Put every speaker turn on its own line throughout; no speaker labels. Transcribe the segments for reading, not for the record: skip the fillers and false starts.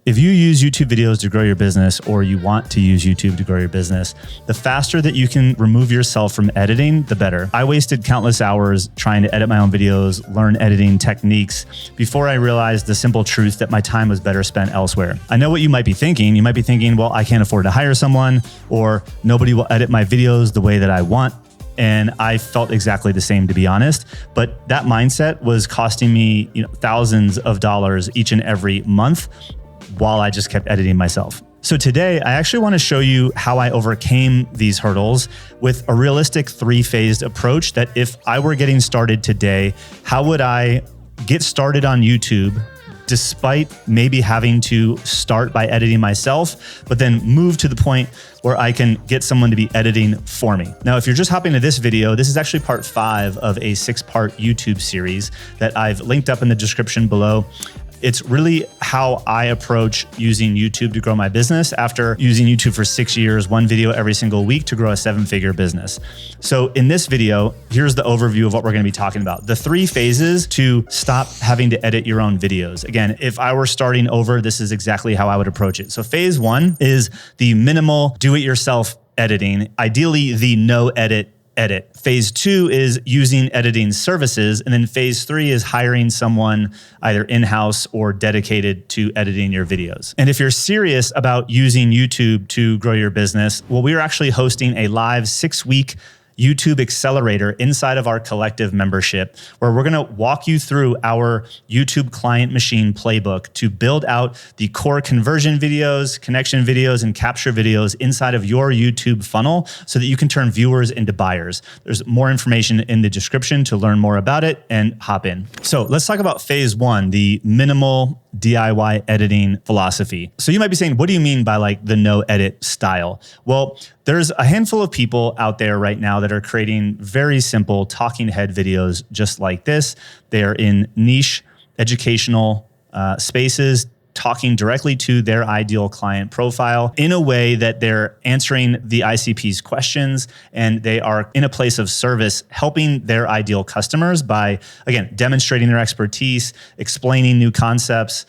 If you use YouTube videos to grow your business, or you want to use YouTube to grow your business, the faster that you can remove yourself from editing, the better. I wasted countless hours trying to edit my own videos, learn editing techniques before I realized the simple truth that my time was better spent elsewhere. I know what you might be thinking. You might be thinking, well, I can't afford to hire someone, or nobody will edit my videos the way that I want. And I felt exactly the same, to be honest. But that mindset was costing me, thousands of dollars each and every month, while I just kept editing myself. So today, I actually want to show you how I overcame these hurdles with a realistic 3-phased approach that if I were getting started today, how would I get started on YouTube despite maybe having to start by editing myself, but then move to the point where I can get someone to be editing for me. Now, if you're just hopping to this video, this is actually part 5 of a 6-part YouTube series that I've linked up in the description below. It's really how I approach using YouTube to grow my business after using YouTube for 6 years, 1 video every single week to grow a 7-figure business. So in this video, here's the overview of what we're going to be talking about. The 3 phases to stop having to edit your own videos. Again, if I were starting over, this is exactly how I would approach it. So phase 1 is the minimal do-it-yourself editing, ideally the no edit. Phase 2 is using editing services. And then phase 3 is hiring someone either in-house or dedicated to editing your videos. And if you're serious about using YouTube to grow your business, well, we are actually hosting a live 6-week YouTube Accelerator inside of our collective membership, where we're going to walk you through our YouTube client machine playbook to build out the core conversion videos, connection videos, and capture videos inside of your YouTube funnel so that you can turn viewers into buyers. There's more information in the description to learn more about it and hop in. So let's talk about phase 1, the minimal DIY editing philosophy. So you might be saying, what do you mean by like the no edit style? Well, there's a handful of people out there right now that are creating very simple talking head videos just like this. They are in niche educational spaces, talking directly to their ideal client profile in a way that they're answering the ICP's questions, and they are in a place of service, helping their ideal customers by, again, demonstrating their expertise, explaining new concepts,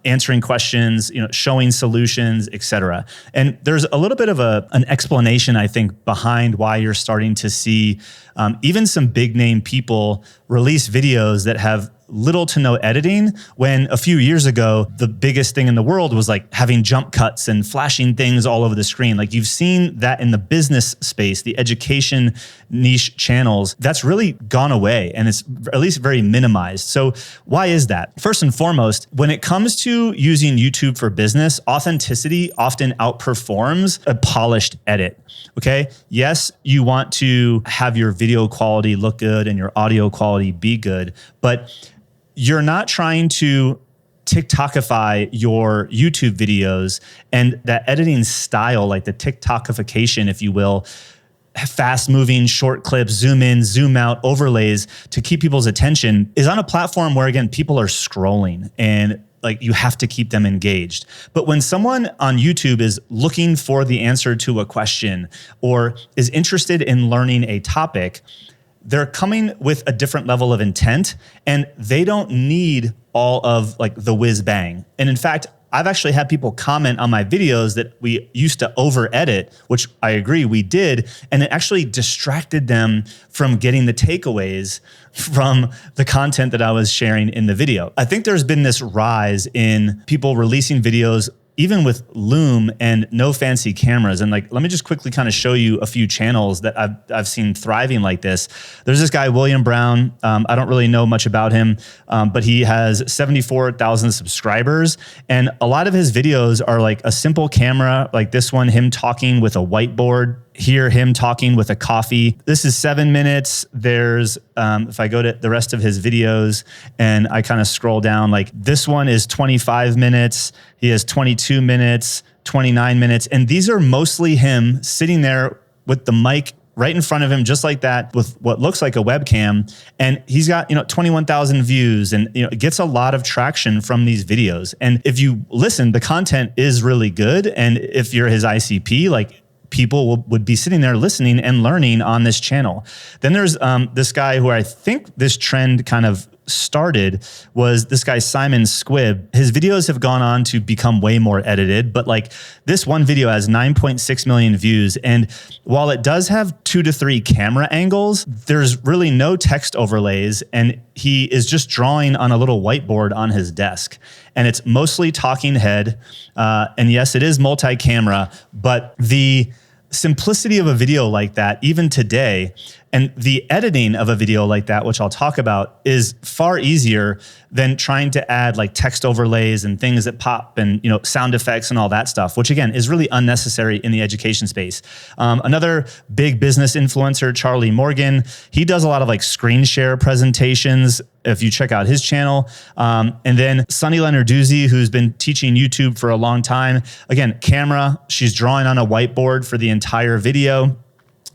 answering questions, showing solutions, etc. And there's a little bit of an explanation, I think, behind why you're starting to see even some big name people release videos that have little to no editing, when a few years ago, the biggest thing in the world was like having jump cuts and flashing things all over the screen. Like you've seen that in the business space, the education niche channels, that's really gone away, and it's at least very minimized. So why is that? First and foremost, when it comes to using YouTube for business, authenticity often outperforms a polished edit. Okay. Yes, you want to have your video quality look good and your audio quality be good, but you're not trying to TikTokify your YouTube videos, and that editing style, like the TikTokification, if you will, fast moving short clips, zoom in, zoom out overlays to keep people's attention, is on a platform where, again, people are scrolling and like you have to keep them engaged. But when someone on YouTube is looking for the answer to a question or is interested in learning a topic, they're coming with a different level of intent, and they don't need all of like the whiz bang. And in fact, I've actually had people comment on my videos that we used to over edit, which I agree we did, and it actually distracted them from getting the takeaways from the content that I was sharing in the video. I think there's been this rise in people releasing videos even with Loom and no fancy cameras. And like, let me just quickly kind of show you a few channels that I've seen thriving like this. There's this guy, William Brown. I don't really know much about him, but he has 74,000 subscribers. And a lot of his videos are like a simple camera, like this one, him talking with a whiteboard. Here, him talking with a coffee. This is 7 minutes. There's, if I go to the rest of his videos and I kind of scroll down, like this one is 25 minutes. He has 22 minutes, 29 minutes. And these are mostly him sitting there with the mic right in front of him, just like that, with what looks like a webcam. And he's got, 21,000 views, and, it gets a lot of traction from these videos. And if you listen, the content is really good. And if you're his ICP, like, people would be sitting there listening and learning on this channel. Then there's this guy who I think this trend kind of started was this guy, Simon Squibb. His videos have gone on to become way more edited, but like this one video has 9.6 million views. And while it does have 2 to 3 camera angles, there's really no text overlays. And he is just drawing on a little whiteboard on his desk. And it's mostly talking head. And yes, it is multi-camera, but the simplicity of a video like that, even today, and the editing of a video like that, which I'll talk about, is far easier than trying to add like text overlays and things that pop and, you know, sound effects and all that stuff, which again is really unnecessary in the education space. Another big business influencer, Charlie Morgan, he does a lot of like screen share presentations. If you check out his channel, and then Sunny Lenarduzzi, who's been teaching YouTube for a long time, again, camera, she's drawing on a whiteboard for the entire video.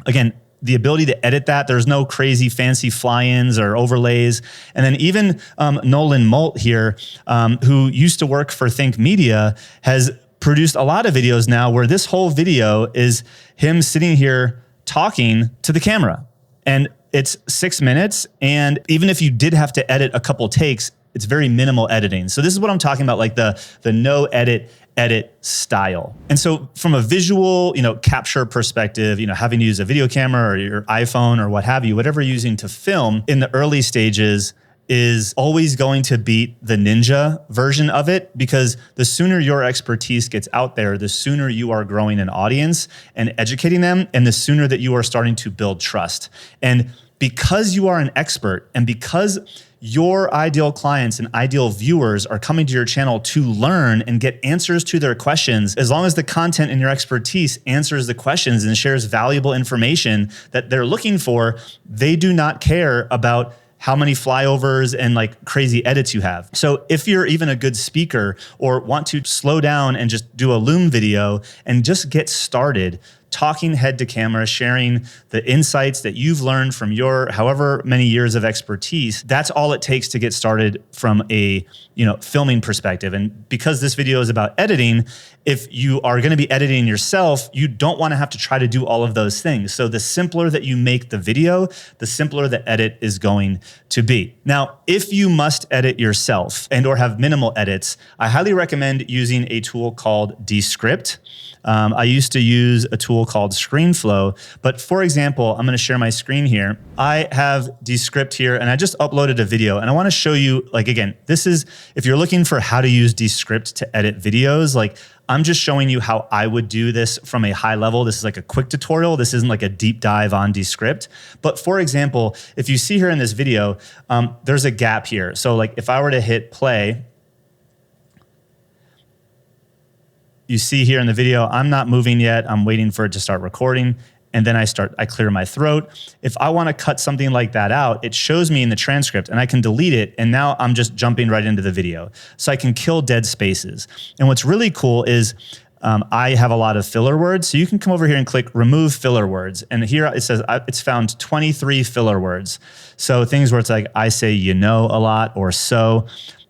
Again, the ability to edit that, there's no crazy fancy fly-ins or overlays. And then even Nolan Molt here, who used to work for Think Media, has produced a lot of videos now where this whole video is him sitting here talking to the camera. And it's 6 minutes. And even if you did have to edit a couple takes, it's very minimal editing. So this is what I'm talking about, like the no edit style. And so from a visual, you know, capture perspective, you know, having to use a video camera or your iPhone or what have you, whatever you're using to film in the early stages is always going to beat the ninja version of it, because the sooner your expertise gets out there, the sooner you are growing an audience and educating them, and the sooner that you are starting to build trust. And because you are an expert, and because your ideal clients and ideal viewers are coming to your channel to learn and get answers to their questions, as long as the content and your expertise answers the questions and shares valuable information that they're looking for, they do not care about how many flyovers and like crazy edits you have. So if you're even a good speaker or want to slow down and just do a Loom video and just get started, talking head to camera, sharing the insights that you've learned from your however many years of expertise, that's all it takes to get started from a, you know, filming perspective. And because this video is about editing, if you are going to be editing yourself, you don't want to have to try to do all of those things. So the simpler that you make the video, the simpler the edit is going to be. Now, if you must edit yourself and or have minimal edits, I highly recommend using a tool called Descript. I used to use a tool called ScreenFlow, but for example, I'm going to share my screen here. I have Descript here, and I just uploaded a video, and I want to show you, like, again, this is, if you're looking for how to use Descript to edit videos, like, I'm just showing you how I would do this from a high level. This is like a quick tutorial. This isn't like a deep dive on Descript. But for example, if you see here in this video, there's a gap here. So like if I were to hit play, you see here in the video, I'm not moving yet. I'm waiting for it to start recording. And then I clear my throat. If I want to cut something like that out, it shows me in the transcript and I can delete it. And now I'm just jumping right into the video. So I can kill dead spaces. And what's really cool is I have a lot of filler words. So you can come over here and click remove filler words. And here it says it's found 23 filler words. So things where it's like, I say, you know, a lot, or so.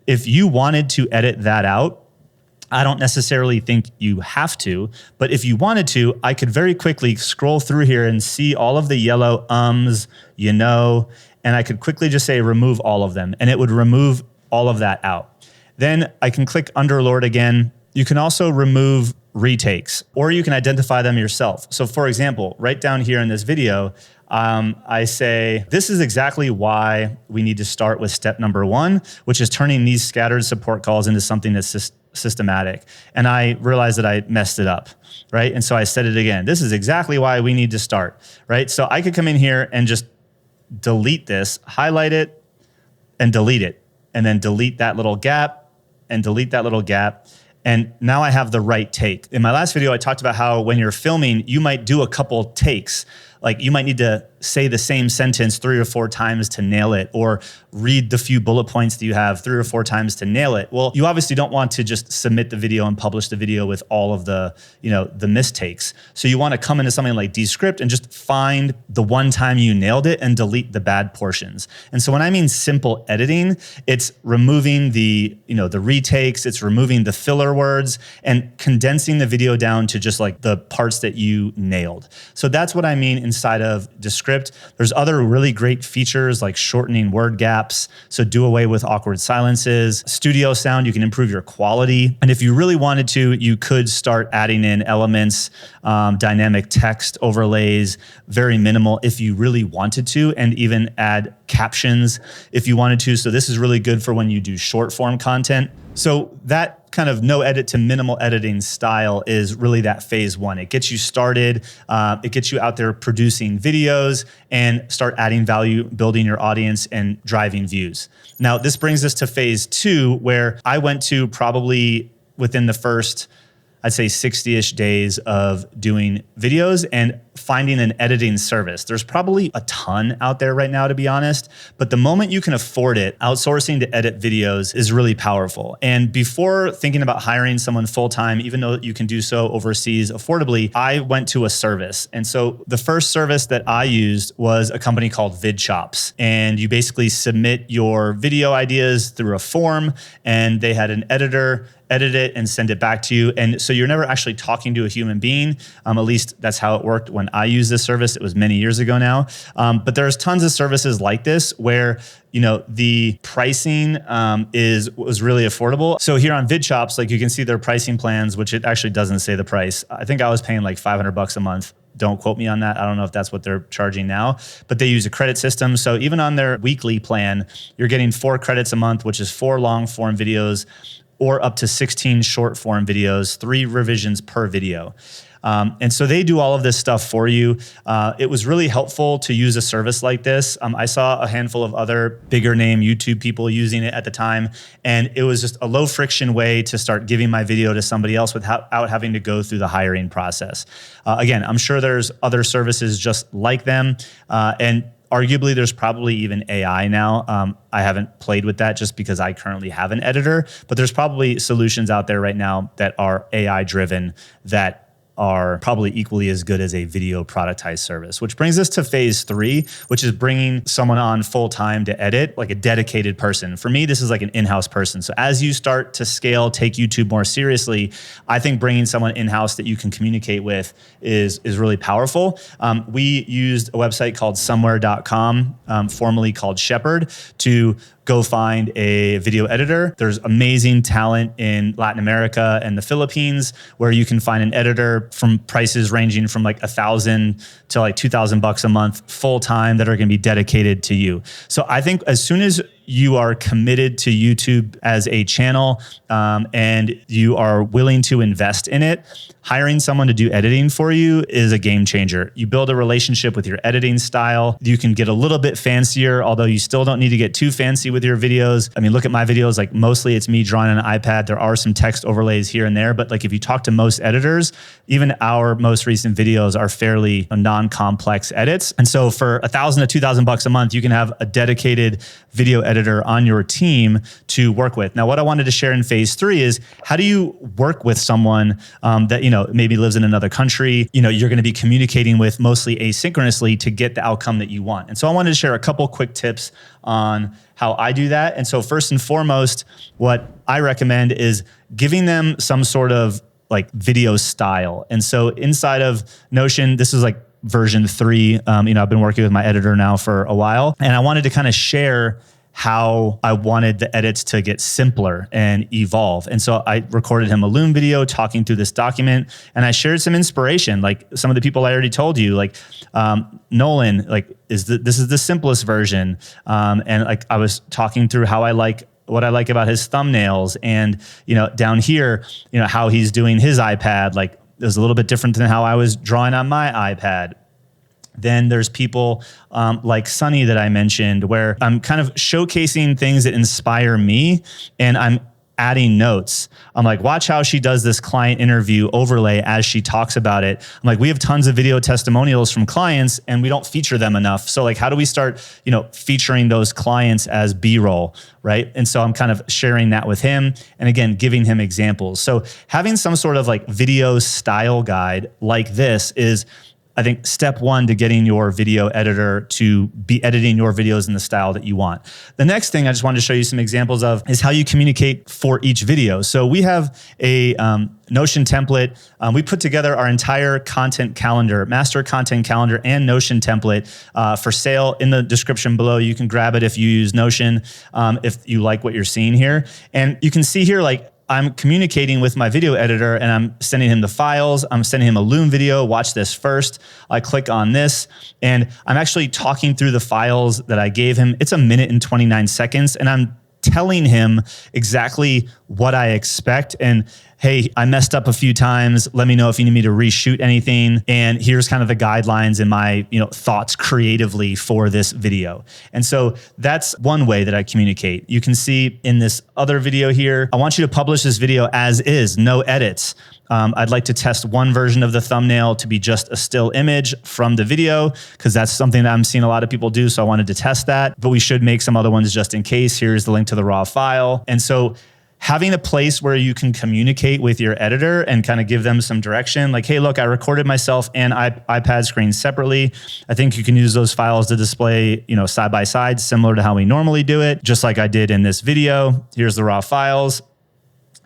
If you wanted to edit that out, I don't necessarily think you have to, but if you wanted to, I could very quickly scroll through here and see all of the yellow ums, you know, and I could quickly just say remove all of them, and it would remove all of that out. Then I can click Underlord again. You can also remove retakes, or you can identify them yourself. So for example, right down here in this video, I say, this is exactly why we need to start with step number 1, which is turning these scattered support calls into something that's systematic. And I realized that I messed it up, right? And so I said it again. This is exactly why we need to start, right? So I could come in here and just delete this, highlight it, and delete it, and then delete that little gap, and delete that little gap. And now I have the right take. In my last video, I talked about how when you're filming, you might do a couple takes. Like you might need to say the same sentence 3 or 4 times to nail it, or read the few bullet points that you have 3 or 4 times to nail it. Well, you obviously don't want to just submit the video and publish the video with all of the, you know, the mistakes. So you want to come into something like Descript and just find the one time you nailed it and delete the bad portions. And so when I mean simple editing, it's removing the, you know, the retakes, it's removing the filler words and condensing the video down to just like the parts that you nailed. So that's what I mean in inside of Descript. There's other really great features like shortening word gaps. So do away with awkward silences. Studio sound, you can improve your quality. And if you really wanted to, you could start adding in elements, dynamic text overlays, very minimal if you really wanted to, and even add captions if you wanted to. So this is really good for when you do short form content. So that kind of no edit to minimal editing style is really that phase one. It gets you started, it gets you out there producing videos and start adding value, building your audience and driving views. Now, this brings us to phase two, where I went to probably within the first, I'd say 60-ish days of doing videos and finding an editing service. There's probably a ton out there right now, to be honest, but the moment you can afford it, outsourcing to edit videos is really powerful. And before thinking about hiring someone full-time, even though you can do so overseas affordably, I went to a service. And so the first service that I used was a company called VidChops. And you basically submit your video ideas through a form, and they had an editor edit it and send it back to you. And so you're never actually talking to a human being. At least that's how it worked when I used this service. It was many years ago now. But there's tons of services like this where, you know, the pricing was really affordable. So here on VidChops, like you can see their pricing plans, which it actually doesn't say the price. I think I was paying like $500 a month. Don't quote me on that. I don't know if that's what they're charging now, but they use a credit system. So even on their weekly plan, you're getting 4 credits a month, which is 4 long form videos, or up to 16 short form videos, 3 revisions per video. And so they do all of this stuff for you. It was really helpful to use a service like this. I saw a handful of other bigger name YouTube people using it at the time, and it was just a low friction way to start giving my video to somebody else without having to go through the hiring process. Again, I'm sure there's other services just like them, and arguably, there's probably even AI now. I haven't played with that just because I currently have an editor, but there's probably solutions out there right now that are AI driven that are probably equally as good as a video productized service, which brings us to phase 3, which is bringing someone on full time to edit, like a dedicated person. For me, this is like an in-house person. So as you start to scale, take YouTube more seriously, I think bringing someone in-house that you can communicate with is really powerful. We used a website called somewhere.com, formerly called Shepherd, to go find a video editor. There's amazing talent in Latin America and the Philippines where you can find an editor from prices ranging from like $1,000 to like $2,000 a month full time that are going to be dedicated to you. So I think as soon as you are committed to YouTube as a channel and you are willing to invest in it, hiring someone to do editing for you is a game changer. You build a relationship with your editing style. You can get a little bit fancier, although you still don't need to get too fancy with your videos. I mean, look at my videos, like mostly it's me drawing on an iPad. There are some text overlays here and there, but like if you talk to most editors, even our most recent videos are fairly non-complex edits. And so for $1,000 to $2,000 a month, you can have a dedicated video editor on your team to work with. Now, what I wanted to share in phase 3 is how do you work with someone that, you know, maybe lives in another country, you know, you're going to be communicating with mostly asynchronously to get the outcome that you want. And so I wanted to share a couple quick tips on how I do that. And so first and foremost, what I recommend is giving them some sort of like video style. And so inside of Notion, this is like version 3. I've been working with my editor now for a while, and I wanted to kind of share how I wanted the edits to get simpler and evolve. And so I recorded him a Loom video talking through this document, and I shared some inspiration, like some of the people I already told you, like Nolan, like this is the simplest version. And like I was talking through how I like what I like about his thumbnails, and down here, how he's doing his iPad, like it was a little bit different than how I was drawing on my iPad. Then there's people like Sunny that I mentioned, where I'm kind of showcasing things that inspire me, and I'm adding notes. I'm like, watch how she does this client interview overlay as she talks about it. I'm like, we have tons of video testimonials from clients and we don't feature them enough. So like, how do we start, featuring those clients as B-roll, right? And so I'm kind of sharing that with him, and again, giving him examples. So having some sort of like video style guide like this is I think step one to getting your video editor to be editing your videos in the style that you want. The next thing I just wanted to show you some examples of is how you communicate for each video. So we have a Notion template. We put together our entire content calendar, master content calendar and Notion template for sale in the description below. You can grab it if you use Notion, if you like what you're seeing here. And you can see here, like, I'm communicating with my video editor and I'm sending him the files. I'm sending him a Loom video. Watch this first. I click on this and I'm actually talking through the files that I gave him. It's 1 minute and 29 seconds. And I'm telling him exactly what I expect. And hey, I messed up a few times. Let me know if you need me to reshoot anything. And here's kind of the guidelines and my thoughts creatively for this video. And so that's one way that I communicate. You can see in this other video here, I want you to publish this video as is, no edits. I'd like to test one version of the thumbnail to be just a still image from the video, because that's something that I'm seeing a lot of people do. So I wanted to test that, but we should make some other ones just in case. Here's the link to the raw file. And so having a place where you can communicate with your editor and kind of give them some direction, like, hey, look, I recorded myself and iPad screens separately. I think you can use those files to display, side by side, similar to how we normally do it, just like I did in this video. Here's the raw files.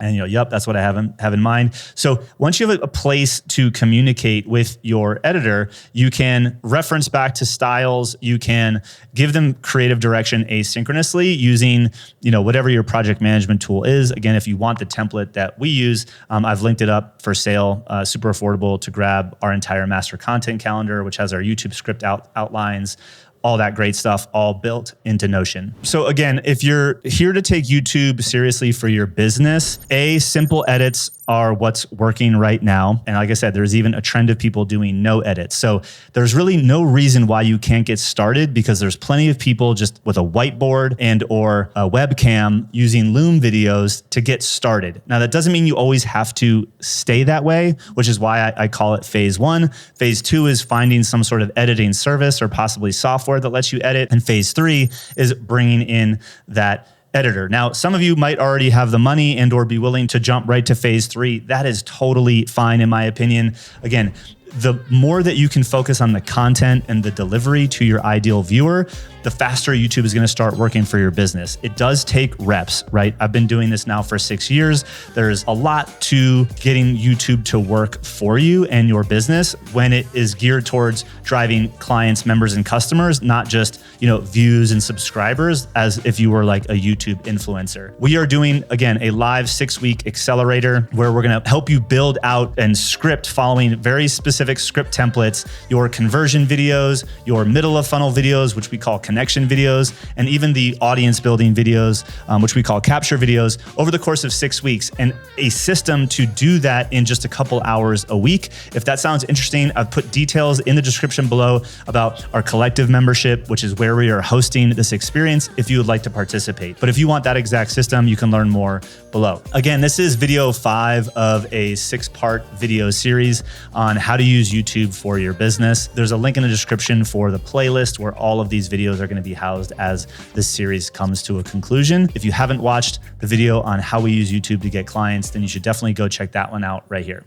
And yep, that's what I have in mind. So once you have a place to communicate with your editor, you can reference back to styles. You can give them creative direction asynchronously using, whatever your project management tool is. Again, if you want the template that we use, I've linked it up for sale, super affordable to grab our entire master content calendar, which has our YouTube script outlines, all that great stuff, all built into Notion. So again, if you're here to take YouTube seriously for your business, simple edits are what's working right now. And like I said, there's even a trend of people doing no edits. So there's really no reason why you can't get started, because there's plenty of people just with a whiteboard and or a webcam using Loom videos to get started. Now, that doesn't mean you always have to stay that way, which is why I call it phase one. Phase two is finding some sort of editing service or possibly software that lets you edit. And phase three is bringing in that editor. Now, some of you might already have the money and or be willing to jump right to phase three. That is totally fine, in my opinion. Again, the more that you can focus on the content and the delivery to your ideal viewer, the faster YouTube is going to start working for your business. It does take reps, right? I've been doing this now for 6 years. There's a lot to getting YouTube to work for you and your business when it is geared towards driving clients, members, and customers, not just, views and subscribers as if you were like a YouTube influencer. We are doing, again, a live 6-week accelerator where we're going to help you build out and script following very specific script templates, your conversion videos, your middle of funnel videos, which we call connection videos, and even the audience building videos, which we call capture videos, over the course of 6 weeks, and a system to do that in just a couple hours a week. If that sounds interesting, I've put details in the description below about our collective membership, which is where we are hosting this experience if you would like to participate. But if you want that exact system, you can learn more below. Again, this is video 5 of a 6-part video series on how to use YouTube for your business. There's a link in the description for the playlist where all of these videos are going to be housed as this series comes to a conclusion. If you haven't watched the video on how we use YouTube to get clients, then you should definitely go check that one out right here.